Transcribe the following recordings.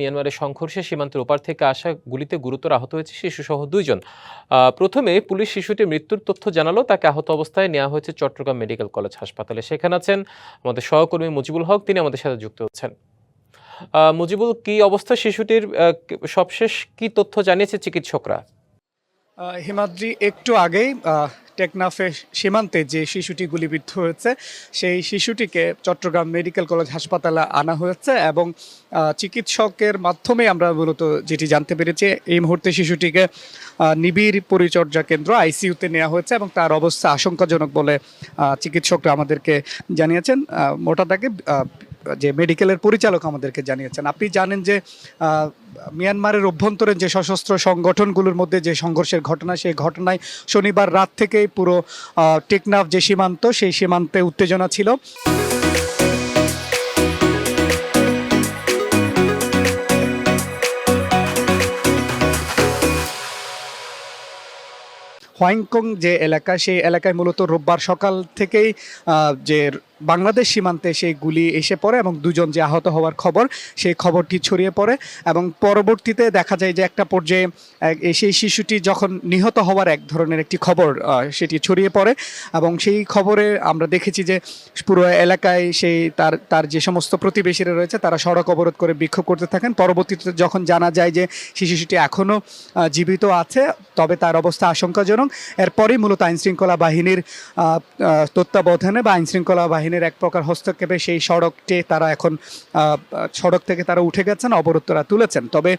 মিয়ানমারের সংঘর্ষে সীমান্তের ওপার থেকে আসা গুলিতে গুরুতর আহত হয়েছে শিশুসহ 2 জন। প্রথমে পুলিশ শিশুটির মৃত্যুর তথ্য জানালো, তাকে আহত অবস্থায় নেওয়া হয়েছে চট্টগ্রাম মেডিকেল কলেজ হাসপাতালে। সেখানে আছেন আমাদের সহকর্মী মুজিবুল হক, তিনি আমাদের সাথে যুক্ত হচ্ছেন। মুজিবুল, কি অবস্থা শিশুটির? সবশেষ কি তথ্য জানিয়েছে চিকিৎসকরা? হিমাদ্রি, একটু আগেই টেকনাফে সীমান্তে যে শিশুটি গুলিবিদ্ধ হয়েছে সেই শিশুটিকে চট্টগ্রাম মেডিকেল কলেজ হাসপাতালে আনা হয়েছে এবং চিকিৎসকের মাধ্যমে আমরা মূলত যেটি জানতে পেরেছি, এই মুহূর্তে শিশুটিকে নিবিড় পরিচর্যা কেন্দ্র আইসিইউতে নেওয়া হয়েছে এবং তার অবস্থা আশঙ্কাজনক বলে চিকিৎসকরা আমাদেরকে জানিয়েছেন। মোটা দাগে যে মেডিকেলের পরিচালক আমাদেরকে জানিয়েছেন। আপনি জানেন যে মিয়ানমারের অভ্যন্তরে যে সশস্ত্র সংগঠনগুলোর মধ্যে যে সংঘর্ষের ঘটনা, সেই ঘটনায় শনিবার রাত থেকেই পুরো টেকনাফ যে সীমান্ত, সেই সীমান্তে উত্তেজনা ছিল। হোয়াংকং যে এলাকা, সেই এলাকায় মূলত রোববার সকাল থেকেই যে বাংলাদেশ সীমান্তে সেই গুলি এসে পড়ে এবং 2 জন যে আহত হওয়ার খবর, সেই খবরটি ছড়িয়ে পড়ে এবং পরবর্তীতে দেখা যায় যে একটা পর্যায়ে সেই শিশুটি যখন নিহত হওয়ার এক ধরনের একটি খবর সেটি ছড়িয়ে পড়ে এবং সেই খবরে আমরা দেখেছি যে পুরো এলাকায় সেই তার যে সমস্ত প্রতিবেশীরা রয়েছে তারা সড়ক অবরোধ করে বিক্ষোভ করতে থাকেন। পরবর্তীতে যখন জানা যায় যে শিশুটি এখনও জীবিত আছে, তবে তার অবস্থা আশঙ্কাজনক, এরপরই মূলত আইনশৃঙ্খলা বাহিনীর তত্ত্বাবধানে বা আইনশৃঙ্খলা বাহিনীর এক প্রকার হস্তক্ষেপে সেই সড়কটি তারা এখন সড়ক থেকে তারা উঠে গেছেন, অবরোধ তারা তুলেছেন। তবে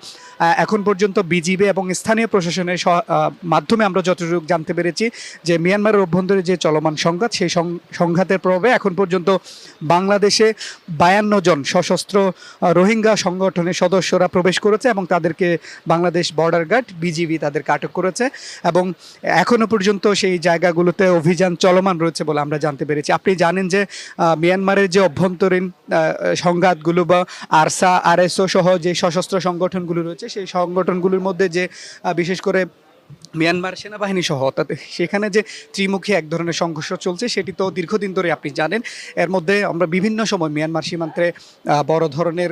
এখন পর্যন্ত বিজিবি এবং স্থানীয় প্রশাসনের মাধ্যমে আমরা যতটুকু জানতে পেরেছি যে মিয়ানমারের অভ্যন্তরে যে চলমান সংঘাত, সেই সংঘাতের প্রভাবে এখন পর্যন্ত বাংলাদেশে 52 জন সশস্ত্র রোহিঙ্গা সংগঠনের সদস্যরা প্রবেশ করেছে এবং তাদেরকে বাংলাদেশ বর্ডার গার্ড বিজিবি তাদেরকে আটক করেছে এবং এখনও পর্যন্ত সেই জায়গাগুলোতে অভিযান চলমান রয়েছে বলে আমরা জানতে পেরেছি। আপনি জানেন যে মিয়ানমারের যে অভ্যন্তরীণ সংঘাতগুলো বা আরসা, আরএসও সহ যে সশস্ত্র সংগঠনগুলো রয়েছে, সেই সংগঠনগুলোর মধ্যে যে বিশেষ করে মিয়ানমার সেনাবাহিনী সহ, অর্থাৎ সেখানে যে ত্রিমুখী এক ধরনের সংঘর্ষ চলছে, সেটি তো দীর্ঘদিন ধরে আপনি জানেন। এর মধ্যে আমরা বিভিন্ন সময় মিয়ানমার সীমান্তে বড় ধরনের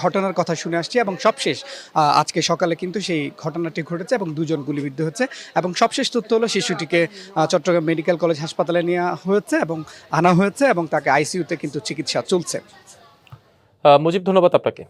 ঘটনার কথা শুনে আসছি এবং সবশেষ আজকে সকালে কিন্তু সেই ঘটনাটি ঘটেছে এবং 2 জন গুলিবিদ্ধ হচ্ছে এবং সবশেষ তথ্য হলো শিশুটিকে চট্টগ্রাম মেডিকেল কলেজ হাসপাতালে নেওয়া হয়েছে এবং আনা হয়েছে এবং তাকে আইসিইউতে কিন্তু চিকিৎসা চলছে। মুজিব, ধন্যবাদ আপনাকে।